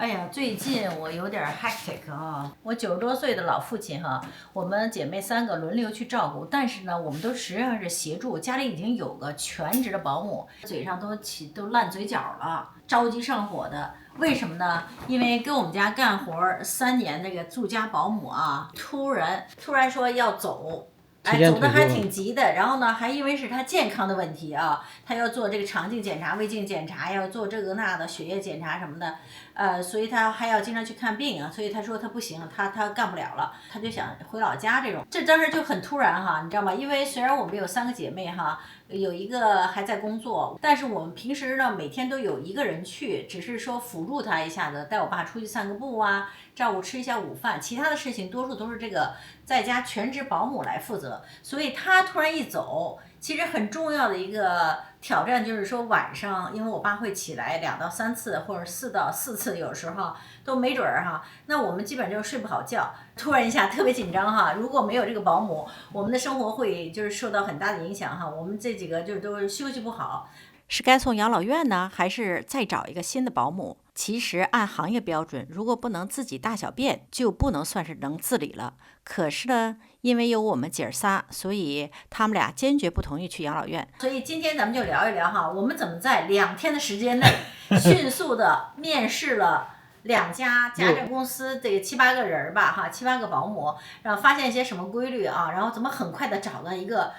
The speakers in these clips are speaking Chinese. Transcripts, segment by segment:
哎呀，最近我有点 hectic 啊！我90多岁的老父亲哈，我们姐妹3个轮流去照顾，但是呢，我们都实际上是协助，家里已经有个全职的保姆，嘴上都烂嘴角了，着急上火的。为什么呢？因为跟我们家干活3年那个住家保姆啊，突然说要走。走的还挺急的，然后呢，还因为是他健康的问题啊，他要做这个肠镜检查、胃镜检查，要做这个那的血液检查什么的，所以他还要经常去看病啊，所以他说他不行，他干不了了，他就想回老家这种，这当时就很突然哈，你知道吗？因为虽然我们有3个姐妹哈，有一个还在工作，但是我们平时呢每天都有一个人去，只是说辅助他一下子，带我爸出去散个步啊，照顾吃一下午饭，其他的事情多数都是这个在家全职保姆来负责。所以他突然一走，其实很重要的一个挑战就是说晚上，因为我爸会起来2到3次，或者4到4次，有时候都没准儿哈。那我们基本就睡不好觉，突然一下特别紧张哈。如果没有这个保姆，我们的生活会就是受到很大的影响哈。我们这几个就都休息不好。是该送养老院呢，还是再找一个新的保姆？其实按行业标准，如果不能自己大小便，就不能算是能自理了。可是呢，因为有我们姐儿仨，所以他们俩坚决不同意去养老院。所以今天咱们就聊一聊哈，我们怎么在2天的时间内迅速的面试了2家家政公司，这个7、8个人吧哈，7、8个保姆，然后发现一些什么规律啊，然后怎么很快的找到一个。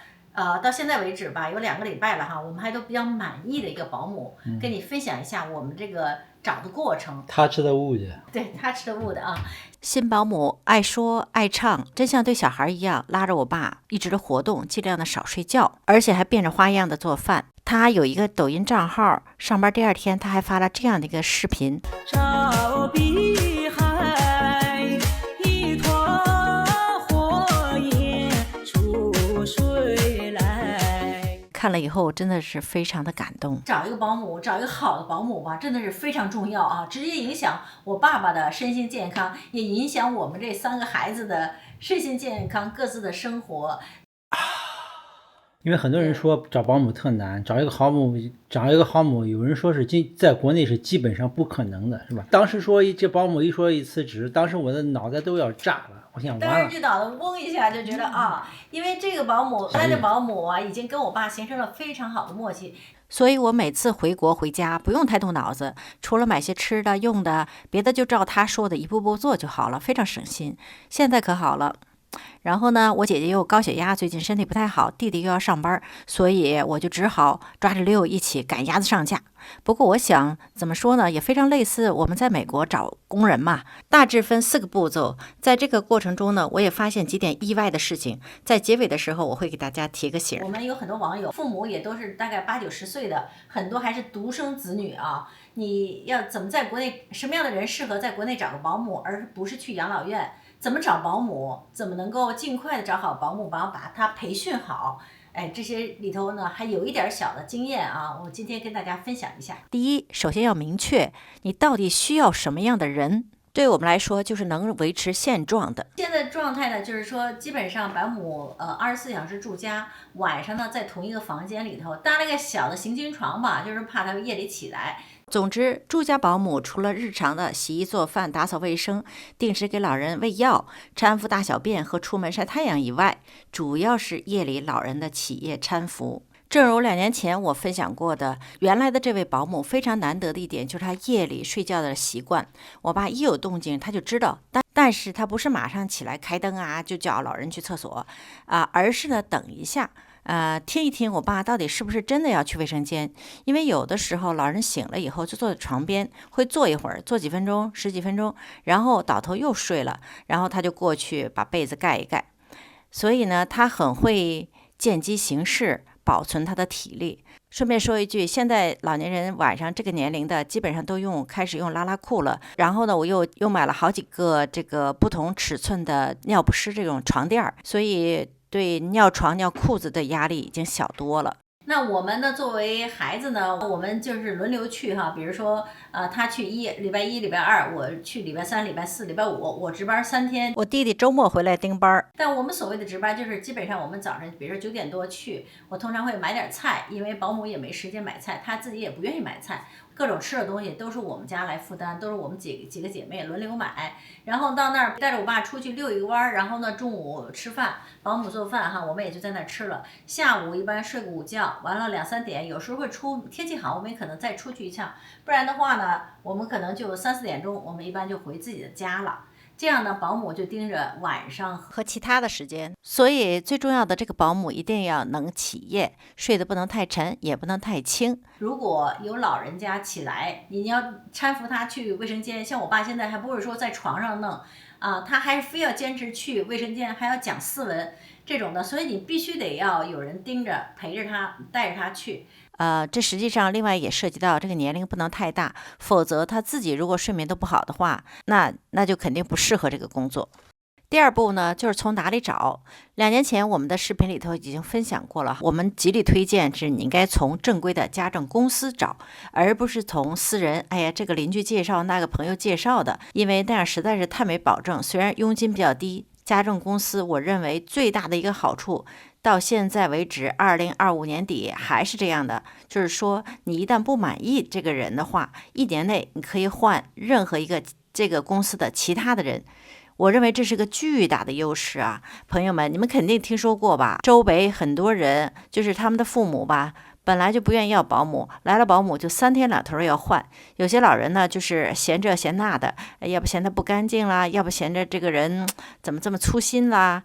到现在为止吧，有2个礼拜了哈，我们还都比较满意的一个保姆，跟你分享一下我们这个找的过程。他吃的物的，对，他吃的物的啊。新保姆爱说爱唱，真像对小孩一样，拉着我爸一直的活动，尽量的少睡觉，而且还变着花样的做饭。他有一个抖音账号，上班第2天他还发了这样的一个视频。照碧海，一团火焰出水来。看了以后真的是非常的感动。找一个保姆，找一个好的保姆吧，真的是非常重要啊！直接影响我爸爸的身心健康，也影响我们这3个孩子的身心健康，各自的生活。因为很多人说找保姆特难，找一个好母，有人说是在国内是基本上不可能的，是吧？当时说这保姆一说一辞职，当时我的脑袋都要炸了。我想当时就脑子嗡一下，就觉得啊，因为这个保姆带着保姆啊，已经跟我爸形成了非常好的默契。所以我每次回国回家不用太动脑子，除了买些吃的用的，别的就照他说的一步步做就好了，非常省心。现在可好了。然后呢，我姐姐又有高血压，最近身体不太好，弟弟又要上班，所以我就只好抓着溜一起赶鸭子上架。不过我想怎么说呢，也非常类似我们在美国找工人嘛，大致分4个步骤。在这个过程中呢，我也发现几点意外的事情，在结尾的时候我会给大家提个醒。我们有很多网友父母也都是大概80、90岁的，很多还是独生子女啊。你要怎么在国内，什么样的人适合在国内找个保姆，而不是去养老院？怎么找保姆？怎么能够尽快的找好保姆，把他培训好？哎，这些里头呢，还有一点小的经验啊，我今天跟大家分享一下。第一，首先要明确你到底需要什么样的人。对我们来说，就是能维持现状的。现在状态呢，就是说，基本上保姆24小时住家，晚上呢在同一个房间里头搭了个小的行军床吧，就是怕他夜里起来。总之，住家保姆除了日常的洗衣做饭、打扫卫生、定时给老人喂药、搀扶大小便和出门晒太阳以外，主要是夜里老人的起夜搀扶。正如2年前我分享过的，原来的这位保姆非常难得的一点就是他夜里睡觉的习惯。我爸一有动静他就知道，但是他不是马上起来开灯啊，就叫老人去厕所而是呢等一下。听一听我爸到底是不是真的要去卫生间，因为有的时候老人醒了以后就坐在床边，会坐一会儿，坐几分钟、10几分钟，然后倒头又睡了，然后他就过去把被子盖一盖。所以呢，他很会见机行事，保存他的体力。顺便说一句，现在老年人晚上这个年龄的基本上都开始用拉拉裤了。然后呢，我又买了好几个这个不同尺寸的尿不湿这种床垫，所以对尿床尿裤子的压力已经小多了。那我们呢，作为孩子呢，我们就是轮流去哈，比如说，他去礼拜一、礼拜二，我去礼拜三、礼拜四、礼拜五，我值班3天。我弟弟周末回来盯班。但我们所谓的值班，就是基本上我们早上，比如说9点多去，我通常会买点菜，因为保姆也没时间买菜，他自己也不愿意买菜，各种吃的东西都是我们家来负担，都是我们几个姐妹轮流买。然后到那儿带着我爸出去遛一个弯儿，然后呢中午吃饭，保姆做饭哈，我们也就在那儿吃了。下午一般睡个午觉，完了2、3点，有时候会天气好，我们也可能再出去一趟，不然的话呢，我们可能就3、4点钟，我们一般就回自己的家了。这样呢，保姆就盯着晚上和其他的时间，所以最重要的这个保姆一定要能起夜，睡得不能太沉，也不能太轻。如果有老人家起来，你要搀扶他去卫生间，像我爸现在还不是说在床上弄啊，他还非要坚持去卫生间，还要讲4文这种的，所以你必须得要有人盯着，陪着他，带着他去。这实际上另外也涉及到这个年龄不能太大，否则他自己如果睡眠都不好的话，那就肯定不适合这个工作。第二步呢，就是从哪里找。2年前我们的视频里头已经分享过了，我们极力推荐是你应该从正规的家政公司找，而不是从私人，哎呀，这个邻居介绍，那个朋友介绍的，因为那样实在是太没保证。虽然佣金比较低，家政公司我认为最大的一个好处，到现在为止2025年底还是这样的，就是说你一旦不满意这个人的话，1年内你可以换任何一个这个公司的其他的人。我认为这是个巨大的优势啊，朋友们，你们肯定听说过吧？周围很多人就是他们的父母吧，本来就不愿意要保姆，来了保姆就3天2头要换。有些老人呢，就是嫌这嫌那的，要不嫌他不干净啦，要不嫌着这个人怎么这么粗心啦，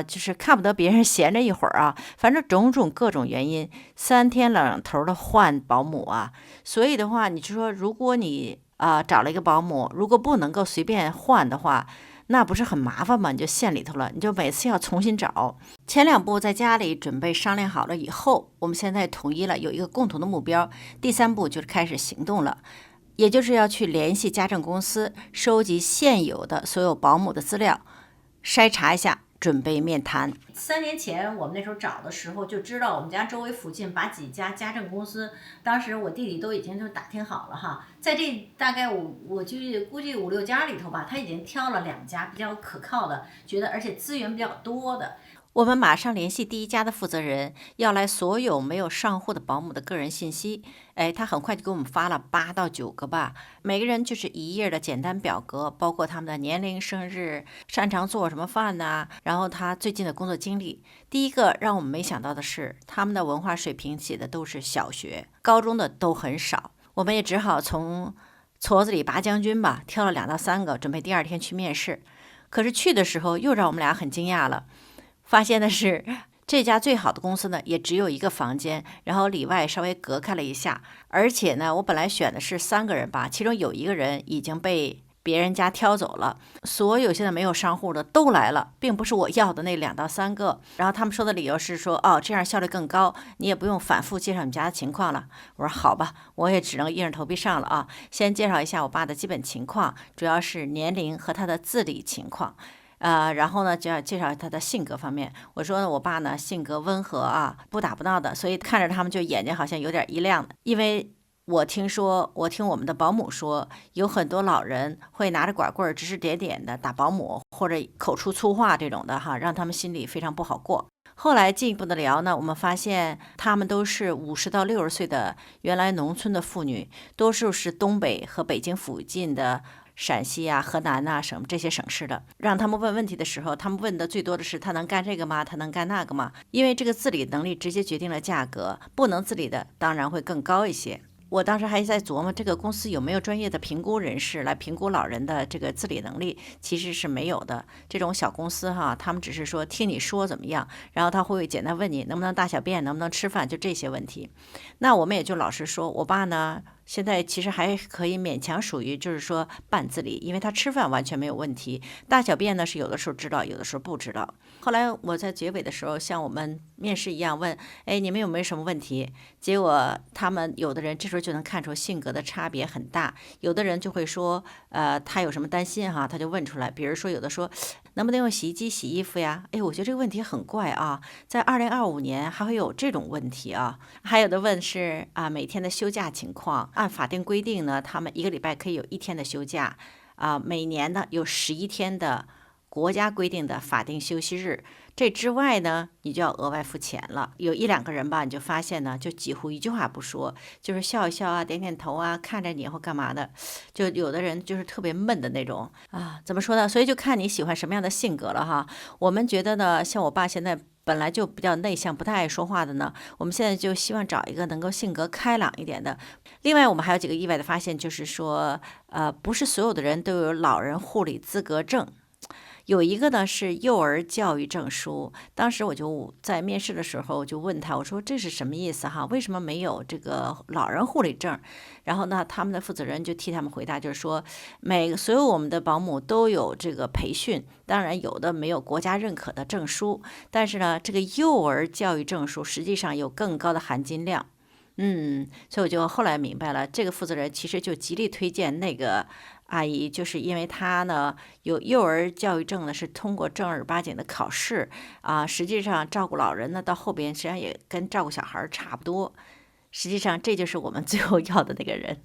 就是看不得别人闲着一会儿啊，反正种种各种原因，3天2头的换保姆啊。所以的话，你就说，如果你找了一个保姆，如果不能够随便换的话，那不是很麻烦吗？你就陷里头了，你就每次要重新找。前2步在家里准备商量好了以后，我们现在统一了有一个共同的目标。第3步就是开始行动了，也就是要去联系家政公司，收集现有的所有保姆的资料，筛查一下，准备面谈。3年前我们那时候找的时候就知道，我们家周围附近把几家家政公司，当时我弟弟都已经就打听好了哈，在这大概我就估计5、6家里头吧，他已经挑了2家比较可靠的，觉得而且资源比较多的。我们马上联系第1家的负责人，要来所有没有上户的保姆的个人信息。他很快就给我们发了8到9个吧，每个人就是1页的简单表格，包括他们的年龄、生日、擅长做什么饭呐，然后他最近的工作经历。第一个让我们没想到的是，他们的文化水平写的都是小学，高中的都很少。我们也只好从矬子里拔将军吧，挑了2到3个，准备第2天去面试。可是去的时候又让我们俩很惊讶了。发现的是，这家最好的公司呢，也只有1个房间，然后里外稍微隔开了一下。而且呢，我本来选的是3个人吧，其中有1个人已经被别人家挑走了。所有现在没有上户的都来了，并不是我要的那2到3个。然后他们说的理由是说，这样效率更高，你也不用反复介绍你家的情况了。我说好吧，我也只能硬着头皮上了啊。先介绍一下我爸的基本情况，主要是年龄和他的自理情况。然后呢，就要介绍他的性格方面。我说呢，我爸呢性格温和啊，不打不闹的，所以看着他们就眼睛好像有点一亮的。因为我听我们的保姆说，有很多老人会拿着拐棍指指点点的打保姆，或者口出粗话这种的哈，让他们心里非常不好过。后来进一步的聊呢，我们发现他们都是50到60岁的原来农村的妇女，多数是东北和北京附近的陕西啊、河南啊什么这些省市的。让他们问问题的时候，他们问的最多的是他能干这个吗？他能干那个吗？因为这个自理能力直接决定了价格，不能自理的当然会更高一些。我当时还在琢磨，这个公司有没有专业的评估人士来评估老人的这个自理能力，其实是没有的。这种小公司哈，他们只是说听你说怎么样，然后他会简单问你能不能大小便，能不能吃饭，就这些问题。那我们也就老实说，我爸呢现在其实还可以勉强属于就是说半自理，因为他吃饭完全没有问题，大小便呢是有的时候知道，有的时候不知道。后来我在结尾的时候像我们面试一样问，你们有没有什么问题？结果他们有的人这时候就能看出性格的差别很大，有的人就会说他有什么担心哈，他就问出来。比如说有的说能不能用洗衣机洗衣服呀？我觉得这个问题很怪啊，在2025年还会有这种问题啊。还有的问是每天的休假情况，按法定规定呢，他们1个礼拜可以有1天的休假每年呢有11天的国家规定的法定休息日。这之外呢，你就要额外付钱了。有1、2个人吧，你就发现呢，就几乎一句话不说，就是笑一笑啊，点点头啊，看着你或干嘛的。就有的人就是特别闷的那种啊，怎么说呢？所以就看你喜欢什么样的性格了哈。我们觉得呢，像我爸现在本来就比较内向，不太爱说话的呢，我们现在就希望找一个能够性格开朗一点的。另外，我们还有几个意外的发现，就是说，不是所有的人都有老人护理资格证。有一个呢是幼儿教育证书，当时我就在面试的时候我就问他，我说这是什么意思哈？为什么没有这个老人护理证？然后呢，他们的负责人就替他们回答，就是说所有我们的保姆都有这个培训，当然有的没有国家认可的证书，但是呢，这个幼儿教育证书实际上有更高的含金量。所以我就后来明白了，这个负责人其实就极力推荐那个阿姨，就是因为她呢有幼儿教育证呢，是通过正儿八经的考试啊。实际上照顾老人呢，到后边实际上也跟照顾小孩差不多。实际上这就是我们最后要的那个人。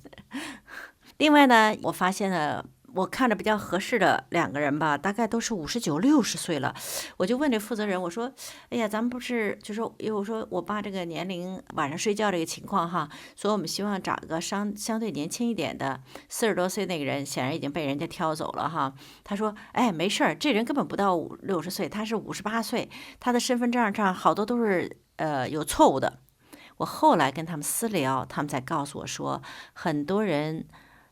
另外呢，我发现呢，我看着比较合适的2个人吧，大概都是59、60岁了。我就问这负责人，我说：“哎呀，咱们不是就说，因为我说我爸这个年龄，晚上睡觉这个情况哈，所以我们希望找一个相对年轻一点的，40多岁那个人显然已经被人家挑走了哈。”他说：“哎，没事儿，这人根本不到60岁，他是58岁，他的身份证上好多都是有错误的。”我后来跟他们私聊，他们才告诉我说，很多人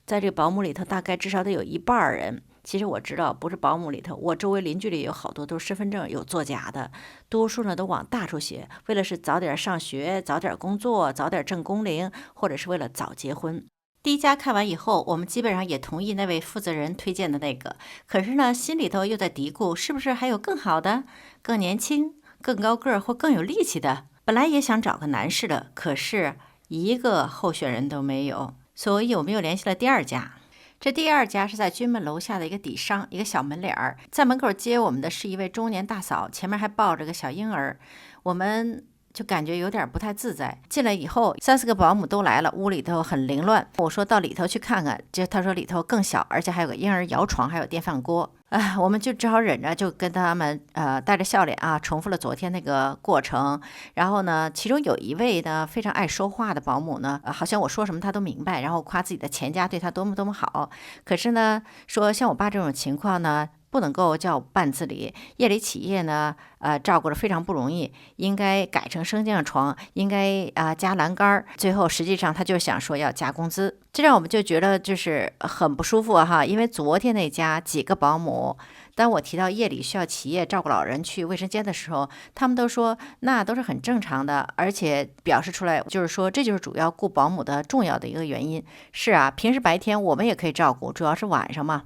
在这个保姆里头，大概至少得有1半人。其实我知道，不是保姆里头，我周围邻居里有好多都是身份证有作假的，多数呢都往大处写，为了是早点上学、早点工作、早点挣工龄，或者是为了早结婚。第一家看完以后，我们基本上也同意那位负责人推荐的那个，可是呢，心里头又在嘀咕，是不是还有更好的、更年轻、更高个儿或更有力气的？本来也想找个男士的，可是一个候选人都没有，所以我们又联系了第2家。这第2家是在军门楼下的一个底商，一个小门脸儿，在门口接我们的是一位中年大嫂，前面还抱着个小婴儿，我们就感觉有点不太自在。进来以后，3、4个保姆都来了，屋里头很凌乱。我说到里头去看看，他说里头更小，而且还有个婴儿摇床，还有电饭锅。我们就只好忍着，就跟他们带着笑脸啊，重复了昨天那个过程。然后呢，其中有一位呢非常爱说话的保姆呢，好像我说什么他都明白，然后夸自己的前家对他多么多么好。可是呢，说像我爸这种情况呢，不能够叫半自理，夜里起夜呢，照顾着非常不容易，应该改成升降床，应该加栏杆。最后实际上他就想说要加工资，这让我们就觉得就是很不舒服哈。因为昨天那家几个保姆，当我提到夜里需要起夜照顾老人去卫生间的时候，他们都说那都是很正常的，而且表示出来就是说这就是主要雇保姆的重要的一个原因。是啊，平时白天我们也可以照顾，主要是晚上嘛。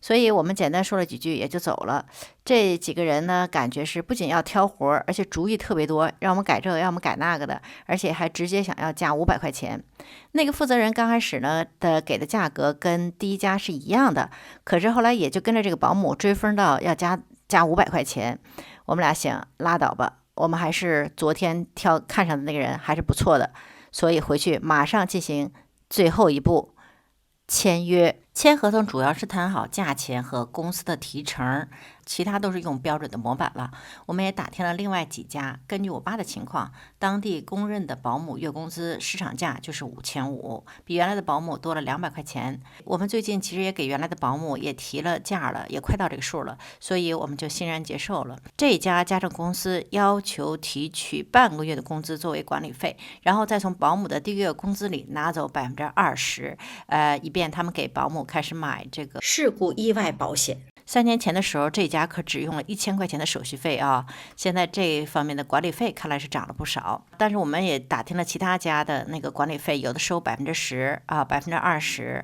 所以我们简单说了几句也就走了。这几个人呢，感觉是不仅要挑活，而且主意特别多，让我们改这个，让我们改那个的，而且还直接想要加500块钱。那个负责人刚开始呢给的价格跟第1家是一样的，可是后来也就跟着这个保姆追风到要加500块钱。我们俩想拉倒吧，我们还是昨天看上的那个人还是不错的，所以回去马上进行最后一步，签约。签合同主要是谈好价钱和公司的提成，其他都是用标准的模板了。我们也打听了另外几家，根据我爸的情况，当地公认的保姆月工资市场价就是5500，比原来的保姆多了200块钱。我们最近其实也给原来的保姆也提了价了，也快到这个数了，所以我们就欣然接受了。这家家政公司要求提取半个月的工资作为管理费，然后再从保姆的第1个月工资里拿走20%，以便他们给保姆开始买这个事故意外保险。3年前的时候，这家可只用了1000块钱的手续费啊，现在这方面的管理费看来是涨了不少。但是我们也打听了其他家的那个管理费，有的收10%啊，20%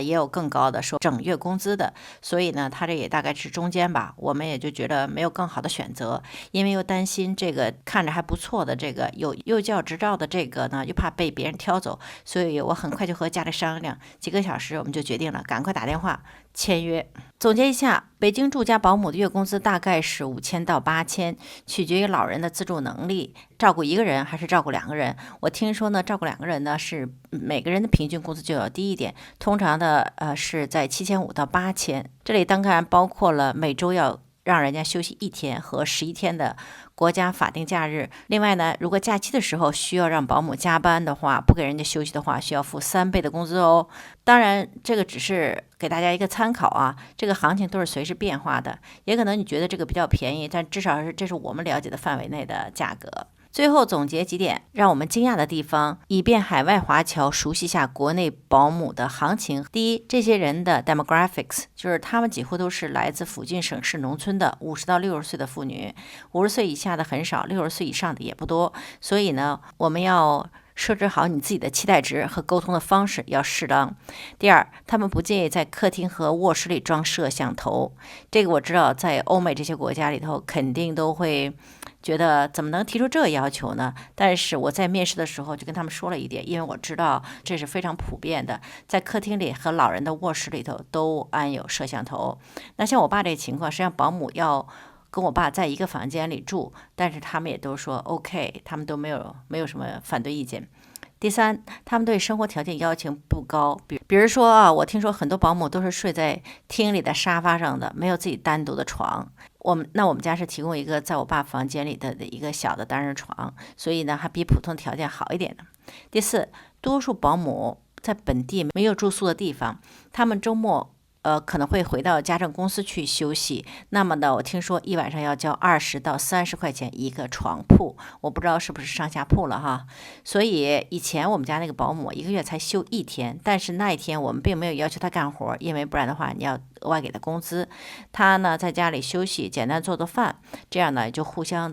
也有更高的收整月工资的，所以呢，他这也大概是中间吧。我们也就觉得没有更好的选择，因为又担心这个看着还不错的这个有幼教执照的这个呢，又怕被别人挑走，所以我很快就和家里商量，几个小时我们就决定了，赶快打电话签约。总结一下，北京住家保姆的月工资大概是5000到8000，取决于老人的自助能力，照顾1个人还是照顾2个人。我听说呢，照顾2个人呢是每个人的平均工资就要低一点，通常的是在7500到8000。这里当然包括了每周要让人家休息1天和11天的国家法定假日。另外呢，如果假期的时候需要让保姆加班的话，不给人家休息的话，需要付3倍的工资哦。当然，这个只是给大家一个参考啊，这个行情都是随时变化的，也可能你觉得这个比较便宜，但至少这是我们了解的范围内的价格。最后总结几点让我们惊讶的地方，以便海外华侨熟悉下国内保姆的行情。第一，这些人的 demographics， 就是他们几乎都是来自附近省市农村的50到60岁的妇女，50岁以下的很少，60岁以上的也不多。所以呢，我们要设置好你自己的期待值和沟通的方式要适当。第二，他们不介意在客厅和卧室里装摄像头，这个我知道在欧美这些国家里头肯定都会觉得怎么能提出这个要求呢？但是我在面试的时候就跟他们说了一点，因为我知道这是非常普遍的，在客厅里和老人的卧室里头都安有摄像头。那像我爸这个情况，实际上保姆要跟我爸在一个房间里住，但是他们也都说 OK， 他们都没有什么反对意见。第三，他们对生活条件要求不高，比如说啊，我听说很多保姆都是睡在厅里的沙发上的，没有自己单独的床。我们家是提供一个在我爸房间里的一个小的单人床，所以呢还比普通条件好一点的。第四，多数保姆在本地没有住宿的地方，他们周末可能会回到家政公司去休息。那么呢，我听说一晚上要交20到30块钱一个床铺，我不知道是不是上下铺了哈。所以以前我们家那个保姆1个月才休1天，但是那一天我们并没有要求他干活，因为不然的话你要额外给他工资。他呢在家里休息，简单做做饭，这样呢就互相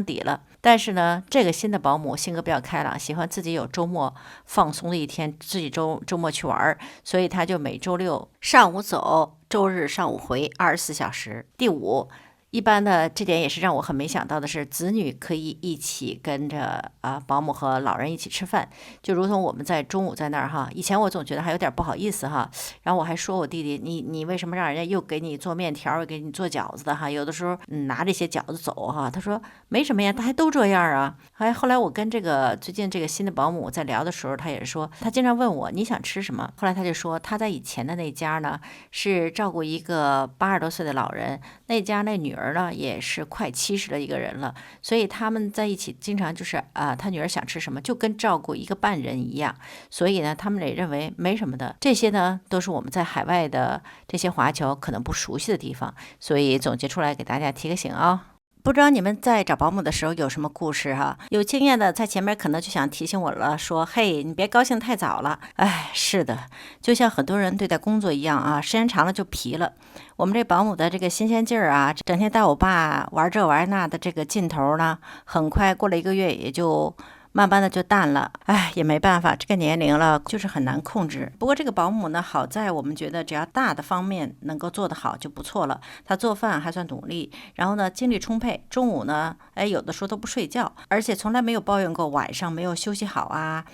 抵了。但是呢，这个新的保姆性格比较开朗，喜欢自己有周末放松的一天，自己周末去玩，所以他就每周6上午走，周日上午回，24小时。第五，一般的这点也是让我很没想到的是，子女可以一起跟着保姆和老人一起吃饭，就如同我们在中午在那儿哈。以前我总觉得还有点不好意思哈，然后我还说我弟弟，你为什么让人家又给你做面条又给你做饺子的哈？有的时候拿这些饺子走哈。他说没什么呀，大家都这样啊。后来我跟最近这个新的保姆在聊的时候，他也说他经常问我你想吃什么。后来他就说他在以前的那家呢是照顾一个80多岁的老人，那家那女儿呢也是快70的一个人了，所以他们在一起经常就是他女儿想吃什么就跟照顾一个半人一样，所以呢他们也认为没什么的。这些呢都是我们在海外的这些华侨可能不熟悉的地方，所以总结出来给大家提个醒啊。不知道你们在找保姆的时候有什么故事哈？有经验的在前面可能就想提醒我了，说嘿，你别高兴太早了。哎，是的，就像很多人对待工作一样啊，时间长了就疲了。我们这保姆的这个新鲜劲儿啊，整天带我爸玩这玩那的这个劲头呢，很快过了1个月也就慢慢的就淡了。哎，也没办法，这个年龄了就是很难控制。不过这个保姆呢，好在我们觉得只要大的方面能够做得好就不错了。她做饭还算努力，然后呢精力充沛，中午呢有的时候都不睡觉，而且从来没有抱怨过晚上没有休息好啊。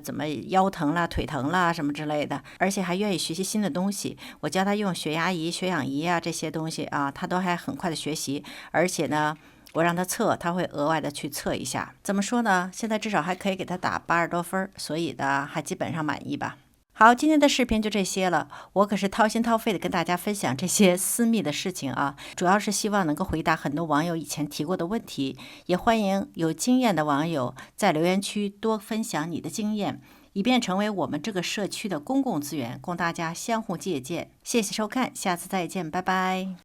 怎么腰疼啦、腿疼啦什么之类的，而且还愿意学习新的东西。我教他用血压仪、血氧仪啊这些东西啊，他都还很快的学习。而且呢，我让他测，他会额外的去测一下。怎么说呢？现在至少还可以给他打80多分，所以呢，还基本上满意吧。好，今天的视频就这些了。我可是掏心掏肺的跟大家分享这些私密的事情啊，主要是希望能够回答很多网友以前提过的问题，也欢迎有经验的网友在留言区多分享你的经验，以便成为我们这个社区的公共资源，供大家相互借鉴。谢谢收看，下次再见，拜拜。